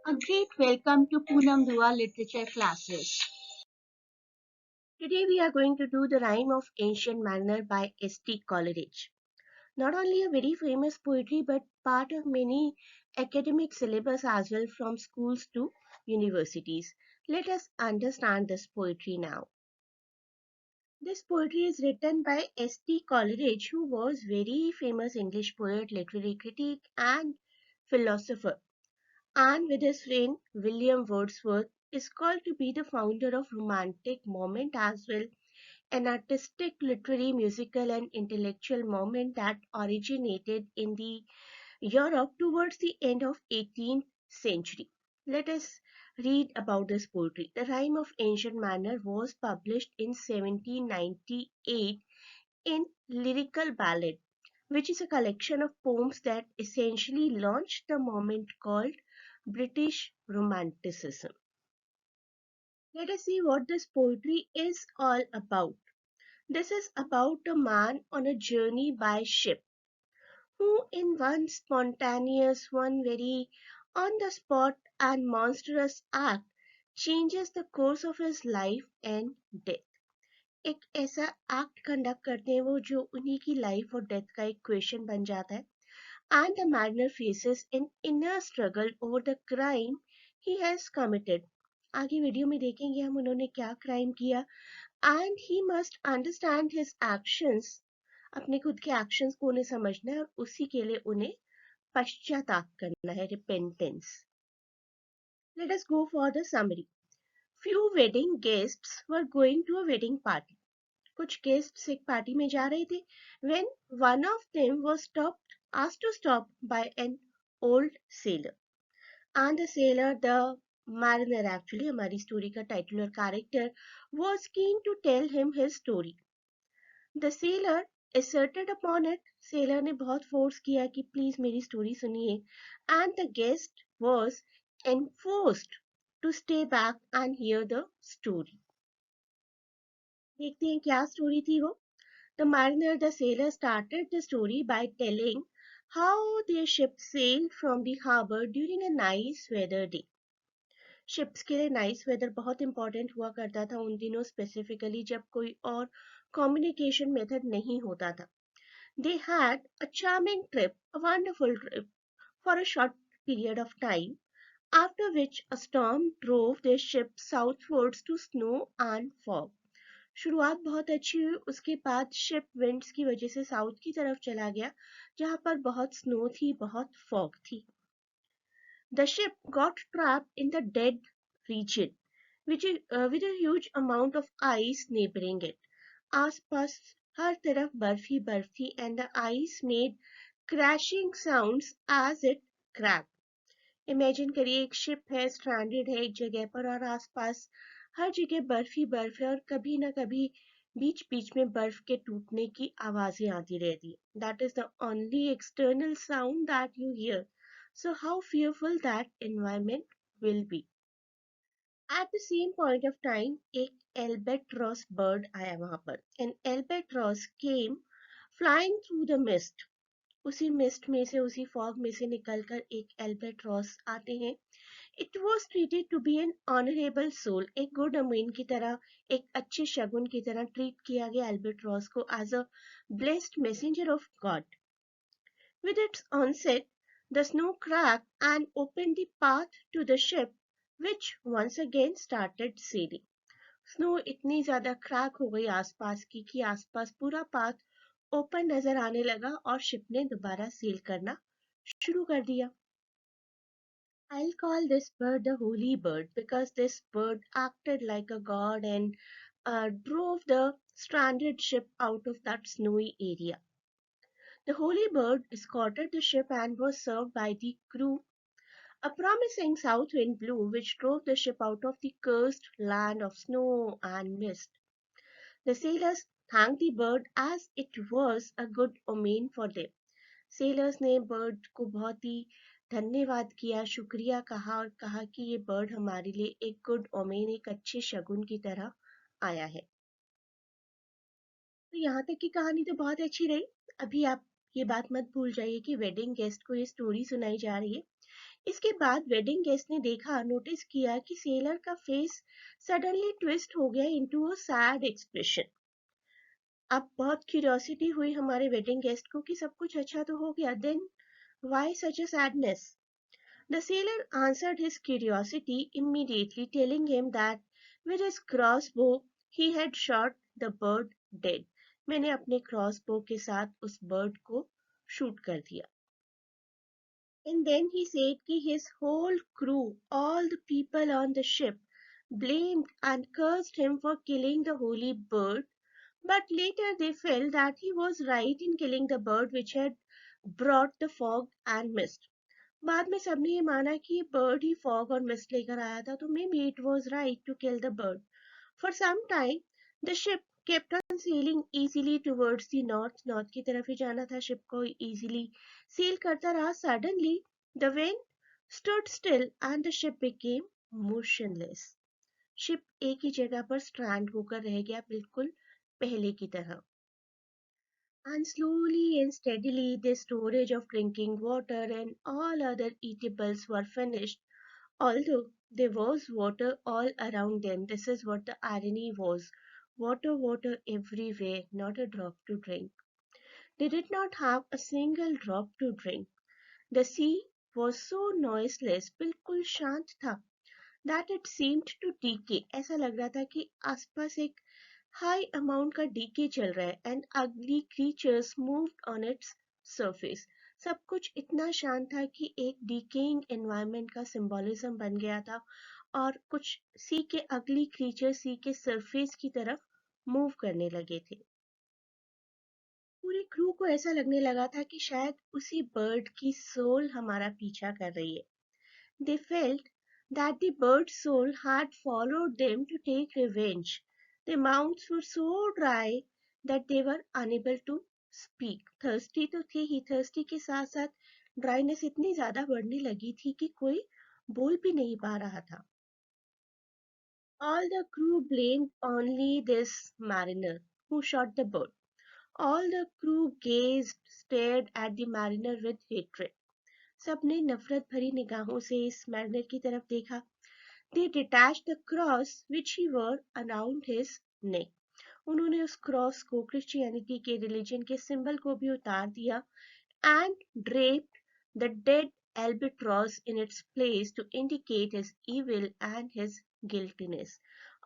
A great welcome to Poonam Dua Literature Classes. Today we are going to do the Rime of Ancient Manner by Taylor Coleridge. Not only a very famous poetry but part of many academic syllabus as well from schools to universities. Let us understand this poetry now. This poetry is written by Taylor Coleridge, who was very famous English poet, literary critic and philosopher, and with his friend William Wordsworth, is called to be the founder of Romantic movement as well, an artistic, literary, musical and intellectual movement that originated in the Europe towards the end of 18th century. Let us read about this poetry. The Rime of Ancient Manner was published in 1798 in Lyrical Ballad, which is a collection of poems that essentially launched the movement called British Romanticism. Let us see what this poetry is all about. This is about a man on a journey by ship who, in one spontaneous, one very on the spot and monstrous act, changes the course of his life and death. एक ऐसा act conduct करते हैं वो जो उन्हीं की life और death का एक क्वेश्चन बन जाता है. And the mariner faces an inner struggle over the crime he has committed. आगे वीडियो में देखेंगे हम उन्होंने क्या क्राइम किया. And he must understand his actions. अपने खुद के एक्शंस को उन्हें समझना है और उसी के लिए उन्हें पश्चाताप करना है, repentance. Let us go for the summary. Few wedding guests were going to a wedding party. कुछ गेस्ट्स एक पार्टी में जा रहे थे when one of them was asked to stop by an old sailor. And the sailor, the mariner actually, हमारी story का title और character, was keen to tell him his story. The sailor asserted upon it. sailor ने बहुत force किया कि please मेरी story सुनिए. And the guest was enforced to stay back and hear the story. देखते हैं क्या स्टोरी थी वो. The mariner, the sailor, started the story by telling how their ship sailed from the harbor during a nice weather day. Ships के लिए nice weather बहुत important हुआ करता था उन दिनों, specifically जब कोई और communication method नहीं होता था. They had a charming trip, a wonderful trip, for a short period of time, after which a storm drove their ship southwards to snow and fog. शुरुआत बहुत अच्छी हुई, उसके बाद शिप विंड्स की वजह से साउथ की तरफ चला गया जहां पर बहुत स्नो थी, बहुत फॉग थी. The ship got trapped in the dead region with a huge amount of ice neighboring it. आसपास हर तरफ बर्फ ही बर्फ थी and the ice made crashing sounds as it cracked. Imagine करिए एक शिप है, स्ट्रैंडेड है एक जगह पर और आसपास हर जगह बर्फ ही बर्फ है और कभी ना कभी बीच बीच में बर्फ के टूटने की आवाजें आती रहती है. That is the only external sound that you hear. So how fearful that environment will be. At the same point of time, एक albatross bird आया वहां पर. An albatross came flying through the mist. उसी mist में से, उसी fog में से निकलकर एक albatross आते हैं. It was treated to be an honorable soul. एक गुड अमीन की तरह, एक अच्छे शगुन की तरह ट्रीट किया गया albatross को as a blessed messenger of God. With its onset, the snow cracked and opened the path to the ship, which once again started sailing. Snow इतनी ज्यादा क्रैक हो गई आसपास की कि आसपास पूरा पाथ ओपन नजर आने लगा और शिप ने दोबारा सेल करना शुरू कर दिया. I'll call this bird the holy bird because this bird acted like a god and drove the stranded ship out of that snowy area. The holy bird escorted the ship and was served by the crew. A promising south wind blew, which drove the ship out of the cursed land of snow and mist. The sailors thanked the bird as it was a good omen for them. Sailors ने bird को बहुत ही धन्यवाद किया, शुक्रिया कहा और कहा कि ये bird हमारे लिए एक good omen, एक अच्छे शगुन की तरह आया है. तो यहाँ तक की कहानी तो बहुत अच्छी रही. अभी आप ये बात मत भूल जाइए कि वेडिंग गेस्ट को ये स्टोरी सुनाई जा रही है. इसके बाद वेडिंग गेस्ट ने देखा, नोटिस किया कि सेलर का फेस सडनली ट्विस्ट हो गया इनटू अ सैड एक्सप्रेशन। अब बहुत क्यूरियोसिटी हुई हमारे वेडिंग गेस्ट को कि सब कुछ अच्छा तो हो गया, then why such a sadness? The sailor answered his curiosity immediately, telling him that with his crossbow he had shot the bird dead. मैंने अपने क्रॉसबो के साथ उस बर्ड को शूट कर दिया। And then he said कि his whole crew, all the people on the ship, blamed and cursed him for killing the holy bird, but later they felt that he was right in killing the bird which had brought the fog and mist. बाद में सबने ये माना कि ये bird ही fog और mist लेकर आया था, तो may be it was right to kill the bird. For some time the ship kept on sailing easily towards the north, north की तरफ ही जाना था शिप को, easily सेल करता रहा। suddenly the wind stood still and the ship became motionless. Ship एक ही जगह पर स्ट्रैंड होकर रह गया, बिल्कुल पहले की तरह। And slowly and steadily the storage of drinking water and all other eatables were finished, although there was water all around them. This is what the irony was. Water, water everywhere, not a drop to drink. They did not have a single drop to drink. The sea was so noiseless, बिल्कुल शांत था, that it seemed to decay. ऐसा लग रहा था कि आसपास एक high amount का decay चल रहा है, and ugly creatures moved on its surface. सब कुछ इतना शांत था कि एक decaying environment का symbolism बन गया था, और कुछ sea के ugly creatures sea के surface की तरफ move करने लगे थे। पूरी क्रू को ऐसा लगने लगा था कि शायद उसी बर्ड की सोल हमारा पीछा कर रही है। They felt that the bird's soul had followed them to take revenge. Their mouths were so dry that they were unable to speak. Thirsty तो थे ही, thirsty के साथ साथ dryness इतनी ज़्यादा बढ़ने लगी थी कि कोई बोल भी नहीं पा रहा था। All the crew blamed only this mariner who shot the bird. All the crew gazed, stared at the mariner with hatred. सबने नफरत भरी निगाहों से इस मैरिनर की तरफ देखा। They detached the cross which he wore around his neck. उन्होंने उस क्रॉस को, क्रिश्चियनिटी के रिलीजन के सिंबल को भी उतार दिया, and draped the dead albatross in its place to indicate his evil and his guiltiness.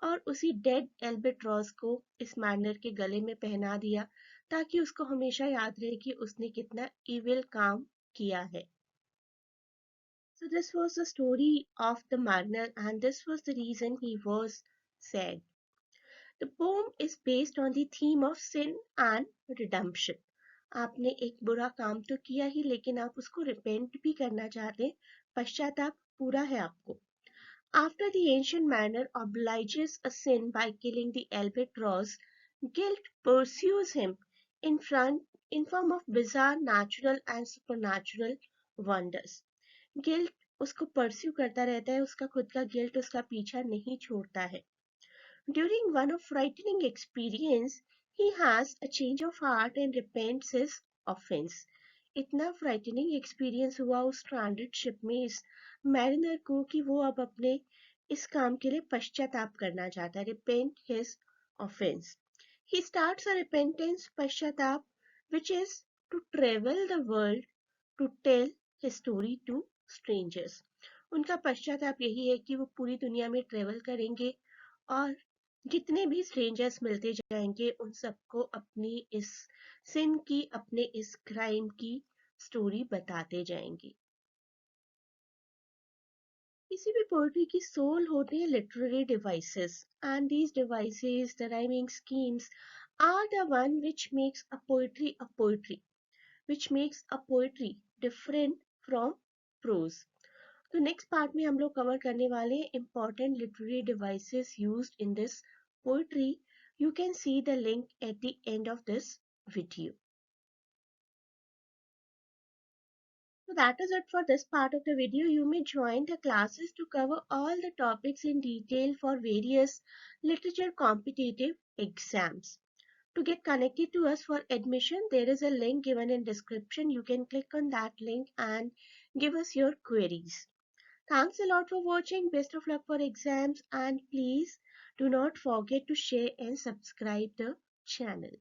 और उसी डेड एल्बेट्रॉस को इस मैरिनर के गले में पहना दिया ताकि उसको हमेशा याद रहे कि उसने कितना इविल काम किया है। So this was the story of the mariner, and this was the reason he was sad. The poem is based on the theme of sin and redemption. आपने एक बुरा काम तो किया ही, लेकिन आप उसको रिपेंट भी करना चाहते हैं, पश्चाताप पूरा है आपको। After the ancient mariner obliges a sin by killing the albatross, guilt pursues him in form of bizarre natural and supernatural wonders. Guilt उसको परस्यू करता रहता है, उसका खुद का गिल्ट उसका पीछा नहीं छोड़ता है। During one of frightening experience, he has a change of heart and repents his offense. इतना फ्राइटनिंग एक्सपीरियंस हुआ उस स्ट्रैंडेड शिप में इस मैरिनर को कि वो अब अपने इस काम के लिए पश्चाताप करना चाहता है, repent his offense. He starts a repentance, पश्चाताप, which is to travel the world to tell his story to strangers. उनका पश्चाताप यही है कि वो पूरी दुनिया में ट्रेवल करेंगे और जितने भी स्ट्रेंजर्स मिलते जाएंगे उन सबको अपनी इस सिन की, अपने इस क्राइम की स्टोरी बताते जाएंगे। किसी भी पोएट्री की सोल होते हैं literary devices, and these devices, the rhyming schemes, are the one which makes a poetry which makes a poetry different from prose. तो नेक्स्ट पार्ट में हम लोग कवर करने वाले important literary devices used in this poetry. You can see the link at the end of this video. So that is it for this part of the video. You may join the classes to cover all the topics in detail for various literature competitive exams. To get connected to us for admission, there is a link given in description. You can click on that link and give us your queries. Thanks a lot for watching. Best of luck for exams, and please do not forget to share and subscribe the channel.